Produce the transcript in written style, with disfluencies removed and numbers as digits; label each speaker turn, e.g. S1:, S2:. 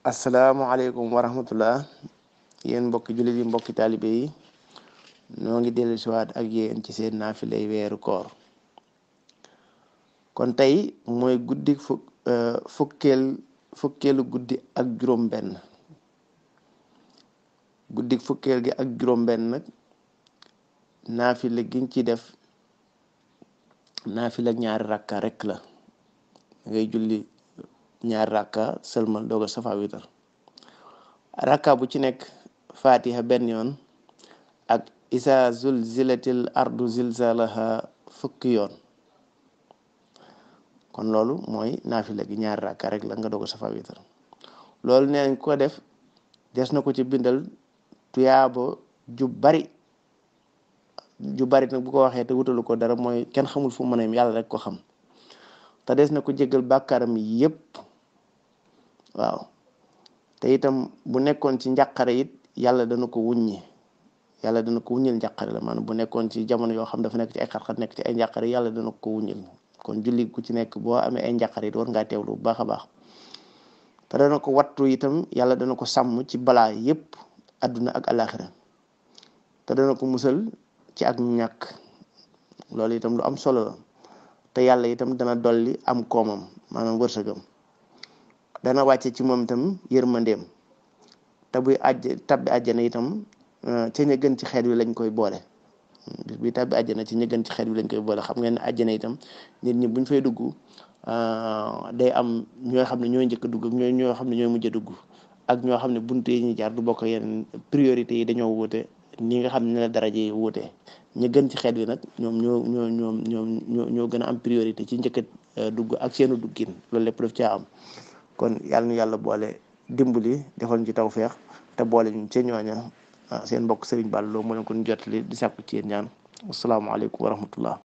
S1: asalaamaaleykum wa rahmatullah yéen mbokki jullit yi mbokki taalibe yi noo ngi dellu siwaat ak yéen ci seen naafilay weeru koor kon tey mooy guddi fukkeelu guddi ak juróom benn guddi fukkeel gi ak juróom benn nag naafila giñ ci def naafila ñaari rakka rek la ngay julli ñaari rakka sëlmal doog a safa witar rakka bu ci nekk fatiha benn yoon ak isa zulzilatil ardu zilzalaha fukki yoon kon loolu mooy naafila gi ñaari rakka rek la nga doog a safa witar loolu nee nañ ko def des na ko ci bindal tuyaabo ju bari nag bu ko waxee te wutalu ko dara mooy kenn xamul fu mu mën a yem yàlla rek ko xam te des na ko jéggal bàkkaaram yépp waaw te itam bu nekkoon ci njàqare it yàlla dana ko wuññi yàlla dana ko wuññil njàqare la maanaam bu nekkoon ci jamono yoo xam dafa nekk ci ay xat-xat nekk ci ay njàqare yàlla dana ko wuññil kon julli ku ci nekk boo amee ay njàqare it war ngaa teewlu bu baax a baax te dana ko wattu itam yàlla dana ko sàmm ci balaa yépp àdduna ak alaxira te dana ko musal ci ak ñàkk loolu itam lu am solo la te yàlla itam dana dolli am koomam maanaam wërsëgam dana wàcce ci moom itam yërmandeem te buy tabbi àjjana itam ca ña gën ci xeet wi lañ koy boole bis buy tabbi àjjana ci ña gën ci xeet wi lañ koy boole xam ngeen ne àjjana itam nit ñi buñ fay dugg day am ñoo xam ne ñooy njëkk a dugg ak ñoo xam ne ñooy mujj a dugg ak ñoo xam ne buntu yi ñuy jaar du bokk yeneen priorité yi dañoo wuute ni nga xam ne la daraja yi wuute ñi gën ci xeet wi nag ñoo gën a am priorité ci njëkk a dugg ak seenu duggin loolu lépp daf caa am kon yàlla nu yàlla boole dimbali defal ñu ci tawfeex te boole ñu ci ñooña seen mbokk Serigne Balla Lo mu leen ko jotali di sàkku ci yéen ñaan asalaamaaleykum wa rahmatullah